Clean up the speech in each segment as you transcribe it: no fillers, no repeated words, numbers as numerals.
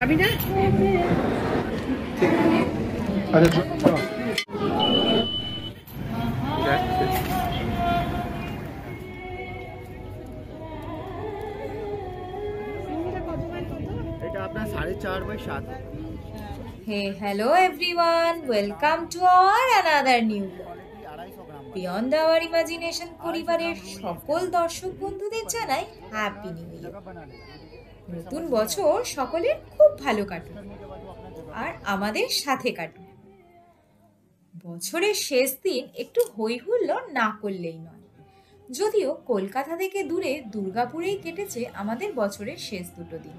আমি না এটা আপনার 4.5/7। Hey, hello everyone. Welcome to our another new vlog. Beyond our imagination পরিবারের সকল দর্শক বন্ধুদের জানাই হ্যাপি নিউ ইয়ার। নতুন বছর সকলের খুব ভালো কাটুক আর আমাদের সাথে কাটুক। বছরের শেষ দিন একটু হই হুল্লোড় না করলেই নয়। যদিও কলকাতা থেকে দূরে দুর্গাপুরেই কেটেছে আমাদের বছরের শেষ দুটো দিন।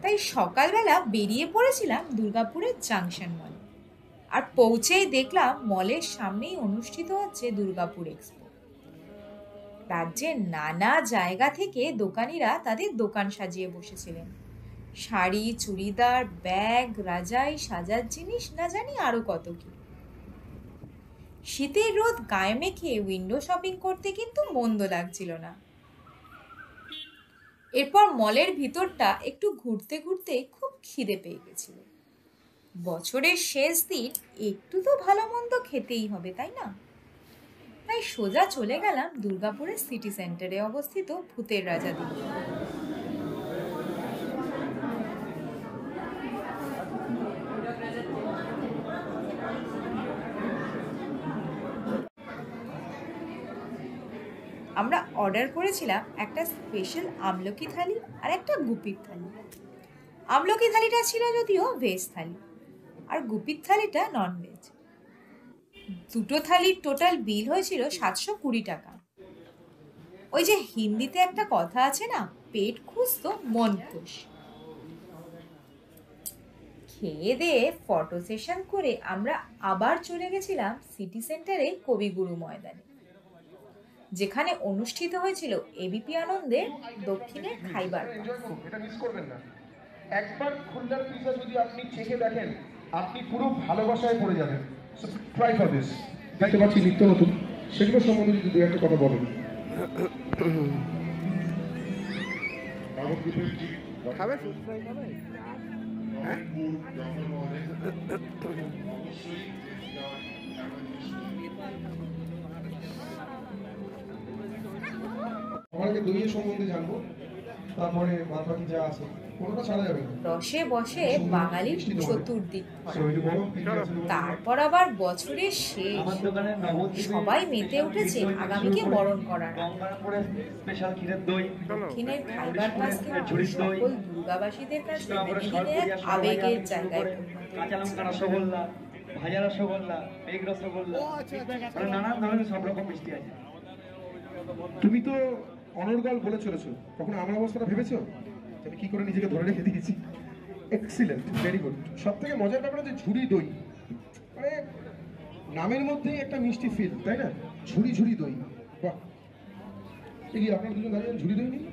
তাই সকালবেলা বেরিয়ে পড়েছিলাম দুর্গাপুরের জাংশন মলে, আর পৌঁছেই দেখলাম মলের সামনেই অনুষ্ঠিত হচ্ছে দুর্গাপুর এক্সপো। রাজ্যের নানা জায়গা থেকে দোকানিরা তাদের দোকান সাজিয়ে বসেছিলেন। শাড়ি, চুড়িদার, ব্যাগ, রাজাই, সাজার জিনিস, না জানি আরো কত কি। শীতের রোদ গায়ে মেখে উইন্ডো শপিং করতে কিন্তু মন্দ লাগছিল না। এরপর মলের ভিতরটা একটু ঘুরতে ঘুরতে খুব খিদে পেয়ে গেছিল। বছরের শেষ দিন একটু তো ভালো মন্দ খেতেই হবে, তাই না? তাই সোজা চলে গেলাম দুর্গাপুরের সিটি সেন্টারে অবস্থিত ভূতের রাজা দিকে। আমরা অর্ডার করেছিলাম একটা স্পেশাল আমলকি থালি আর একটা গুপির থালি। আমলকি থালিটা ছিল যদিও ভেজ থালি, আর গুপির থালিটা নন ভেজ। দুটো থালির টোটাল বিল হয়েছিল 720 টাকা। ওই যে হিন্দিতে একটা কথা আছে না, পেট খুশ তো মন খুশ। খেয়ে দিয়ে ফটো সেশন করে আমরা আবার চলে গেছিলাম সিটি সেন্টারে কবিগুরু ময়দানে, যেখানে অনুষ্ঠিত হয়েছিল এবিপি আনন্দের দক্ষিণের খাইবার। এটা মিস করবেন না। একবার খুলনার পিৎজা যদি আপনি চেখে দেখেন, আপনি পুরো ভালোবাসায় পড়ে যাবেন। So try for this. দেখতে পাচ্ছি নিত্য নতুন, সেগুলো সম্বন্ধে যদি দু একটা কথা বলেন। খাবে ফ্রুট ফ্রাই খাবে? হ্যাঁ, আমাকে দইয়ের সম্বন্ধে জানবো, তারপরে বাদ বাকি যা আছে কোনোটা ছাড়া যাবে না। রসে বসে বাঙালির চতুর্দিক তারপর আবার বছরের শেষ, সবাই মেতে উঠেছে আগামীকে বরণ করার। দক্ষিণের খাইবার পাস সকল দুর্গাবাসীদের কাছে আবেগের জায়গায় ভাজা রসগোল্লা, পেগ রসগোল্লা, নানান ধরনের সব রকম মিষ্টি আছে। তুমি তো অনর্গল বলে চলেছো, কখনো আমার অবস্থাটা ভেবেছো আমি কি করে নিজেকে ধরে রেখে দিয়েছি? Excellent, very good. সব থেকে মজার ব্যাপার হচ্ছে ঝুড়ি দই, মানে নামের মধ্যেই একটা মিষ্টি ফিল, তাই না? ঝুড়ি ঝুড়ি দই, বাহ। এই আপনার দুজন দাঁড়িয়ে ঝুড়ি দই নেই?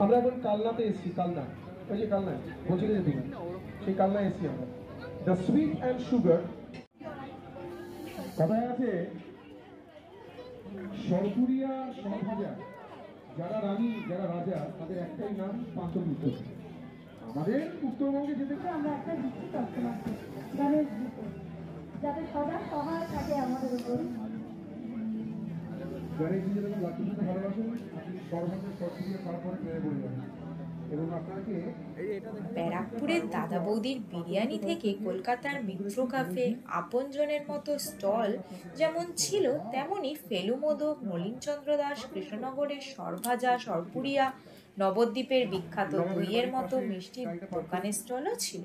আমরা এখন কালনাতে এসেছি, কালনা, ওই যে কালনা বলছিলেন যে দিন, সেই কালনা এসেছি আমরা। দ্য সুইট অ্যান্ড সুগার কথায় আছে, সরপুরিয়া সরভাজা, যারা রানী যারা রাজা তাদের একটাই নাম পান্তমিত্র। আমাদের উত্তরবঙ্গে যেতে আমরা একটা দিচ্ছি কাস্টমারকে গণেশ দিতে, যাতে সদা সহায় থাকে আমাদের উপর। গণেশ যেরকম লাট্টুতে ভালোবাসেন, আপনি সরভাজা সরপুরিয়া তারপরে প্রেমে পড়ে যাবেন। এবং আপনাকে ব্যারাকপুরের দাদা বৌদির বিরিয়ানি থেকে কলকাতার মিত্র কাফে, আপনজনের মতো স্টল যেমন ছিল, তেমনি ফেলুমোদক, নলিনচন্দ্র দাস, কৃষ্ণনগরের সরভাজা, সরপুরিয়া, নবদ্বীপের বিখ্যাত দইয়ের মতো মিষ্টির দোকানের স্টলও ছিল।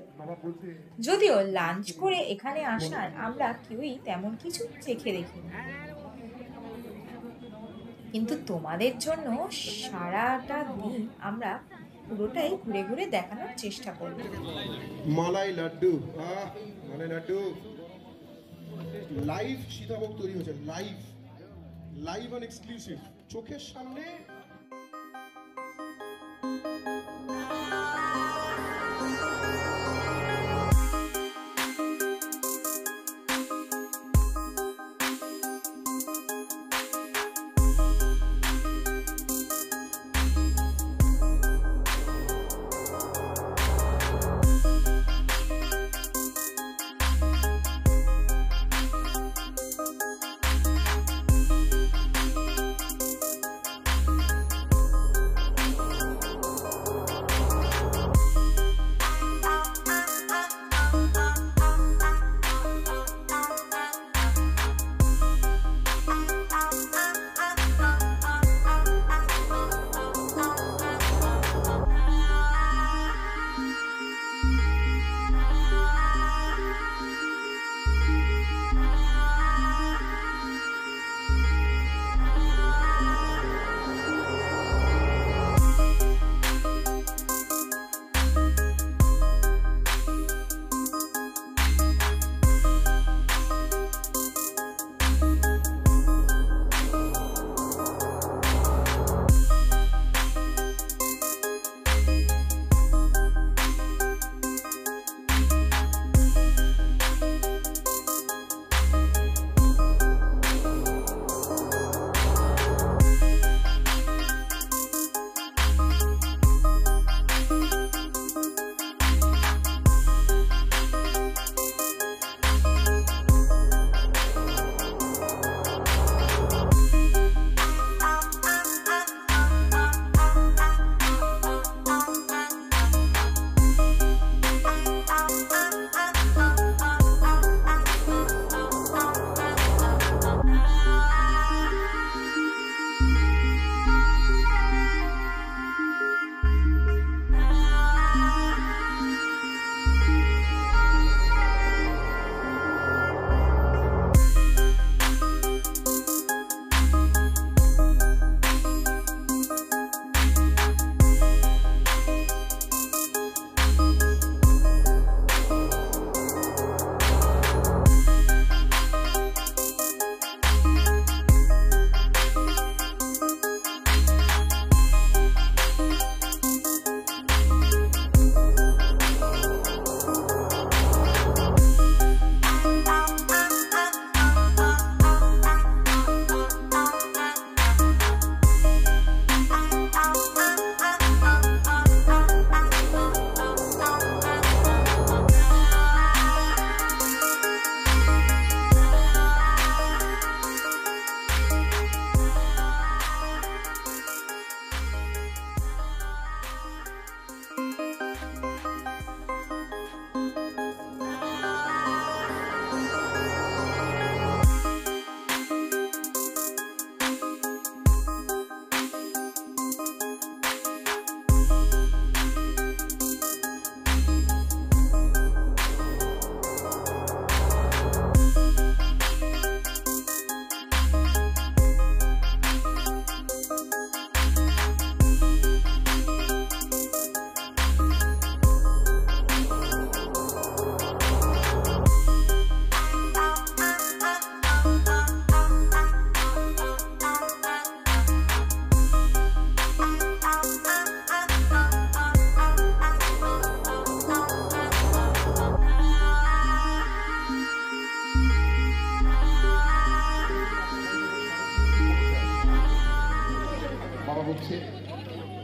যদিও লাঞ্চ করে এখানে আসার আমরা কেউই তেমন কিছু চেখে দেখিনি, কিন্তু তোমাদের জন্য সারাটা দিন আমরা পুরোটাই ঘুরে ঘুরে দেখানোর চেষ্টা করব। মালাই লাড্ডু, মালাই লাড্ডু লাইভ সীতাভোগ তৈরি হচ্ছে, লাইভ অ্যান্ড এক্সক্লুসিভ চোখের সামনে।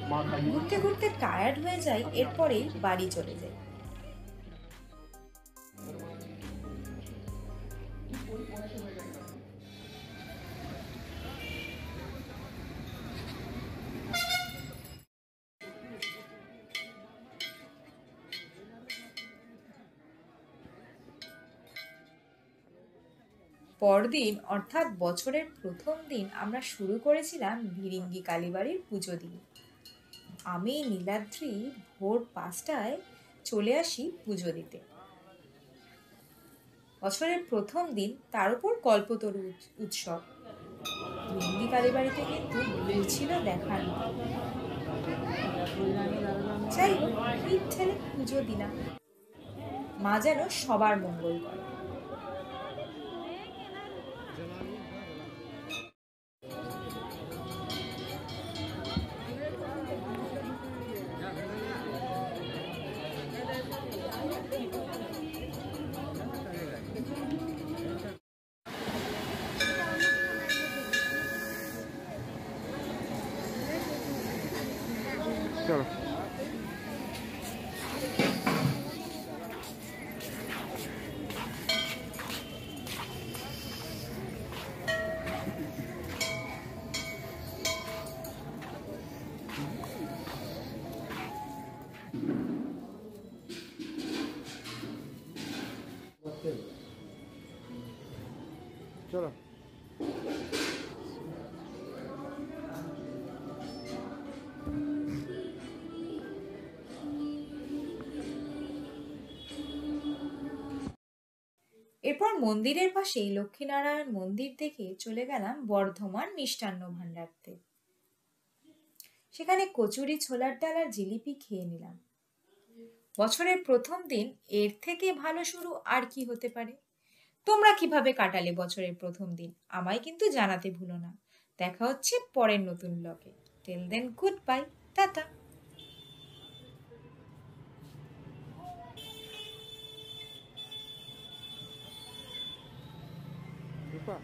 মা খাইয়ে ঘুরতে ঘুরতে টায়ার্ড হয়ে যাই, এরপরেই বাড়ি চলে যাই। পরদিন অর্থাৎ বছরের প্রথম দিন আমরা শুরু করেছিলাম ভিরিঙ্গি কালীবাড়ির পুজো দিয়ে। আমি নীলাদ্রি ভোর 5টায় চলে আসি পুজো দিতে। বছরের প্রথম দিন, তার উপর কল্পতরু উৎসব। ভিরিঙ্গি কালীবাড়িতে কিন্তু ভিড় ছিল দেখার মতো। যাই হোক, ভিড় ঠেলে পুজো দিলাম। মা যেন সবার মঙ্গল করে। চলো চলো এরপর মন্দিরের পাশেই লক্ষ্মীনারায়ণ মন্দির দেখে চলে গেলাম বর্ধমান মিষ্টান্ন ভাণ্ডারতে। সেখানে কচুরি, ছোলার ডাল আর জিলিপি খেয়ে নিলাম। বছরের প্রথম দিন, এর থেকে ভালো শুরু আর কি হতে পারে? তোমরা কিভাবে কাটালে বছরের প্রথম দিন আমায় কিন্তু জানাতে ভুলো না। দেখা হচ্ছে পরের নতুন ব্লগে। Till then, good bye, tata. রূপা